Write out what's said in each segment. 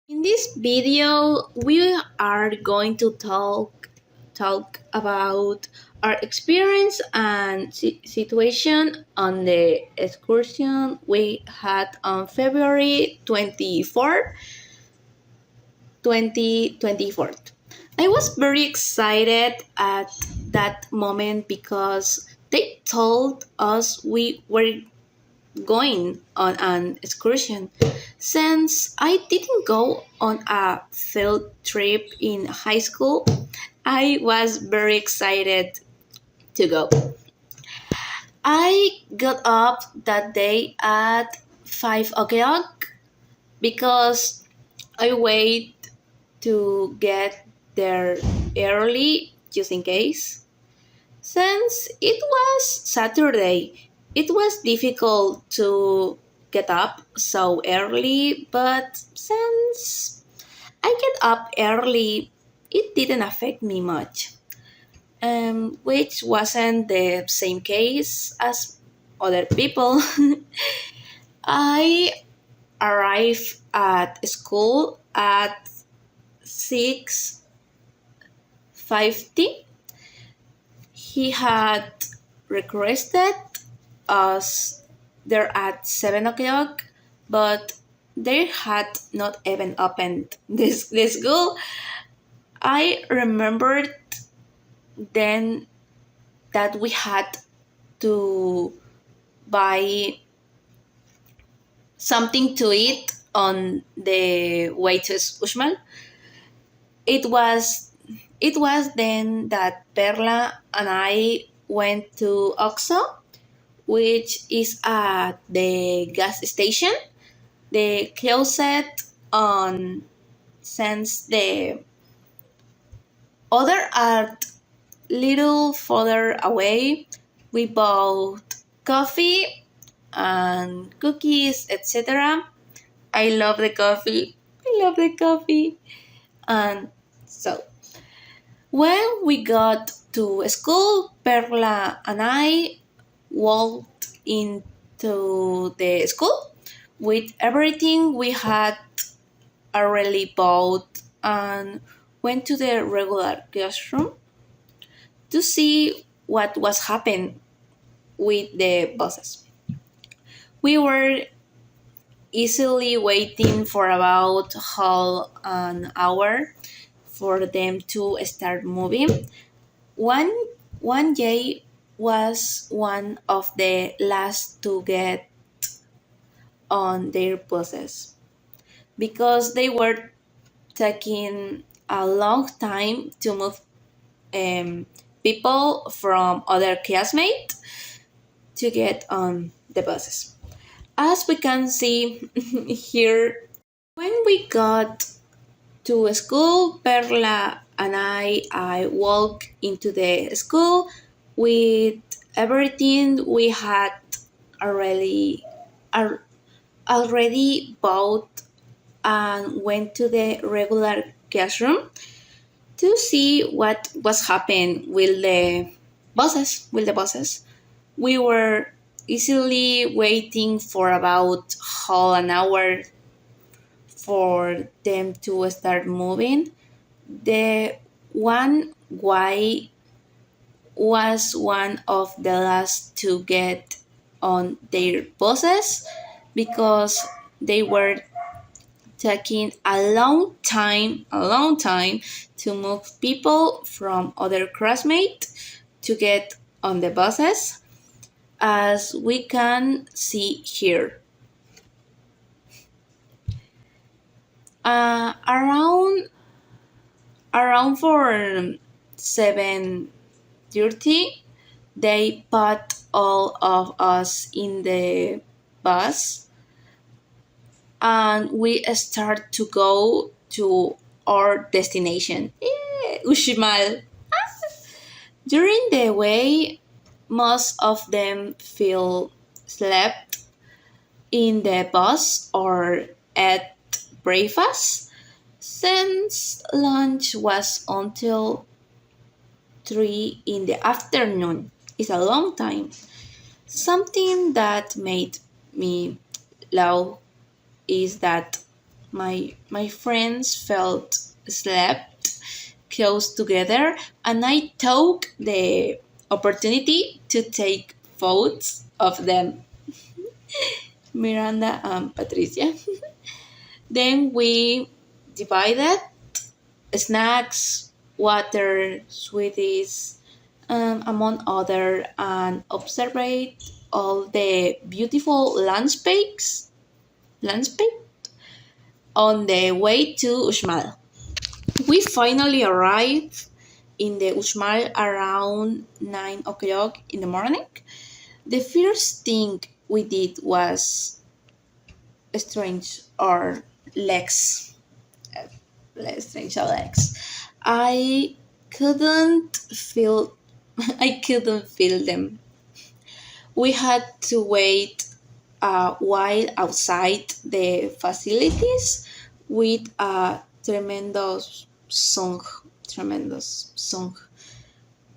In this video, we are going to talk about our experience and situation on the excursion we had on February 24th, 2024. I was very excited at that moment because they told us we were going on an excursion. Since I didn't go on a field trip in high school, I was very excited to go. I got up that day at 5 o'clock because I wait to get there early just in case. Since it was Saturday, it was difficult to get up so early, but since I get up early, it didn't affect me much, which wasn't the same case as other people. I arrived at school at 6:50. He had requested us there at 7 o'clock, but they had not even opened this school. I remembered then that we had to buy something to eat on the way to Uxmal. It was it was then that Perla and I went to Oxo, which is at the gas station. The closet on since the other art little further away. We bought coffee and cookies, etc. I love the coffee. I love the coffee. And so when we got to school, Perla and I walked into the school with everything we had already bought and went to the regular classroom to see what was happening with the buses. We were easily waiting for about half an hour for them to start moving. One one day was one of the last to get on their buses because they were taking a long time to move um, people from other classmates to get on the buses. As we can see here, when we got to school, Perla and I walked into the school with everything we had already al- already bought and went to the regular classroom to see what was happening with the buses. We were easily waiting for about half an hour for them to start moving. The one guy was one of the last to get on their buses because they were taking a long time to move people from other classmates to get on the buses, as we can see here. Around for 7:30, they put all of us in the bus and we start to go to our destination, Uxmal. During the way, most of them feel slept in the bus or at breakfast since lunch was until 3 in the afternoon. It's a long time. Something that made me laugh is that my friends felt slept close together, and I took the opportunity to take photos of them, Miranda and Patricia. Then we divided snacks, water, sweeties, among other, and observed all the beautiful landscape on the way to Uxmal. We finally arrived in the Uxmal around 9 o'clock in the morning. The first thing we did was strange our legs. Strange our legs. I couldn't feel I couldn't feel them. We had to wait a while outside the facilities with a tremendous song.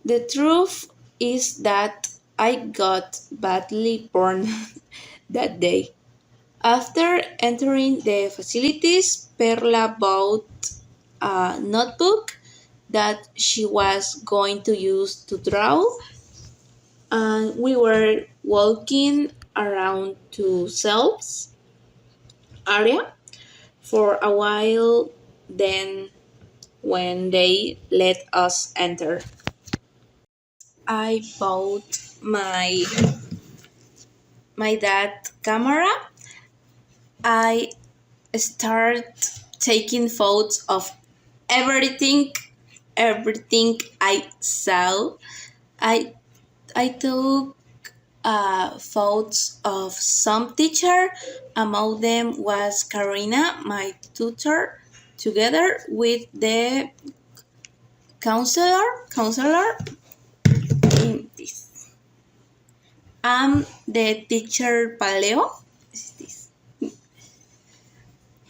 The truth is that I got badly burned that day. After entering the facilities, Perla bought a notebook that she was going to use to draw, and we were walking around to selves area for a while. Then when they let us enter, I bought my dad camera. I start taking photos of everything everything I saw. I i took photos of some teacher. Among them was Karina, my tutor, together with the counselor in this. The teacher Paleo. Is this.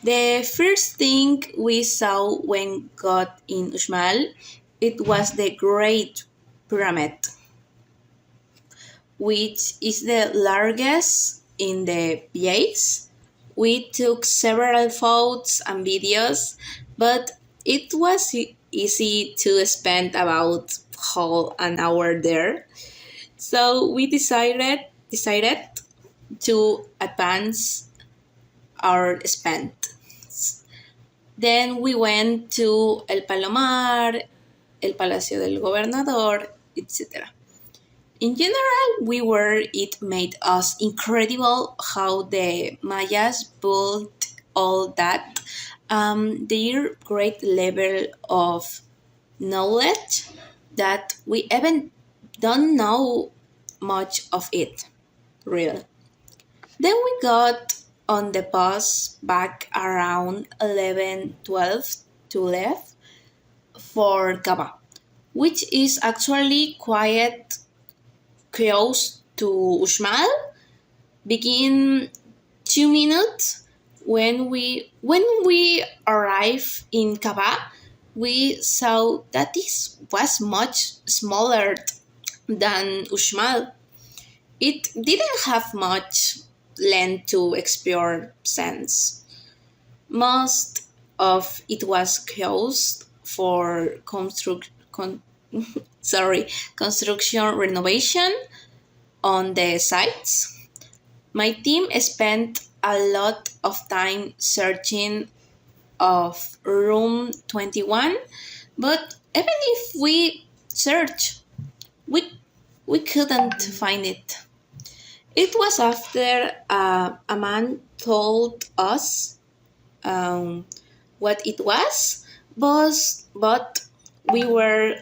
The first thing we saw when got in Uxmal, it was the Great Pyramid, which is the largest in the place. We took several photos and videos, but it was easy to spend about whole an hour there. So we decided to advance our spend. Then we went to El Palomar, el Palacio del Gobernador, etc. In general, it made us incredible how the Mayas built all that. Their great level of knowledge that we even don't know much of it, really. Then we got on the bus back around 11:12 to left for Kabah, which is actually quite close to Uxmal. Begin 2 minutes. When we arrived in Kabah, we saw that this was much smaller than Uxmal. It didn't have much land to explore since most of it was closed for construction renovation on the sites. My team spent a lot of time searching of room 21, but even if we searched, we, we couldn't find it. It was after a man told us um, what it was, but we were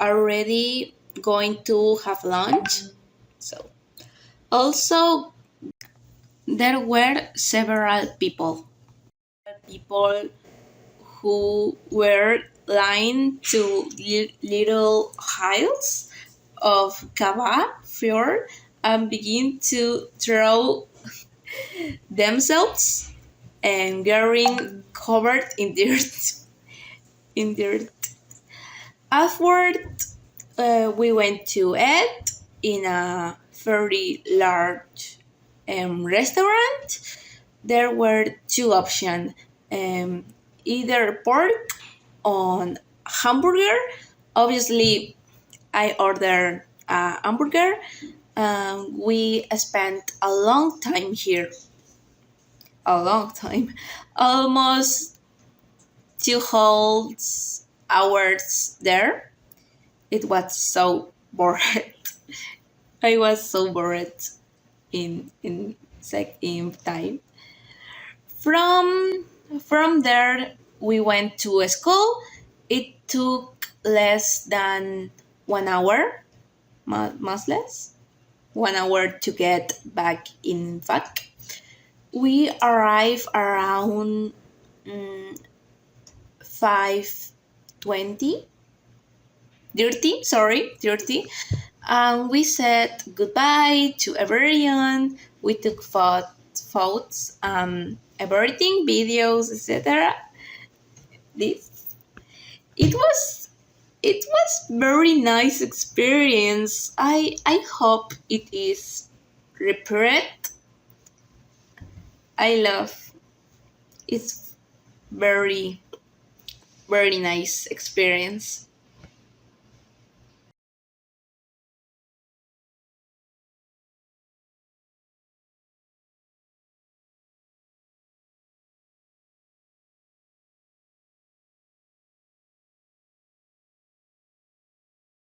already going to have lunch. So also there were several people who were lying to little hills of Kava fjord and begin to throw themselves and getting covered in dirt. In dirt. Afterward, we went to eat in a very large restaurant. There were two options: um, either pork on hamburger. Obviously, I ordered a hamburger. We spent a long time here, a long time, almost 2 whole hours there. It was so bored. I was so bored in time. From from there, we went to a school. It took less than 1 hour, much less, 1 hour to get back. In fact, we arrived around 5:20, 30. Sorry, 30. And we said goodbye to everyone. We took photos, everything, videos, etc. This it was very nice experience. I hope it is repeated. I love. It's very very nice experience.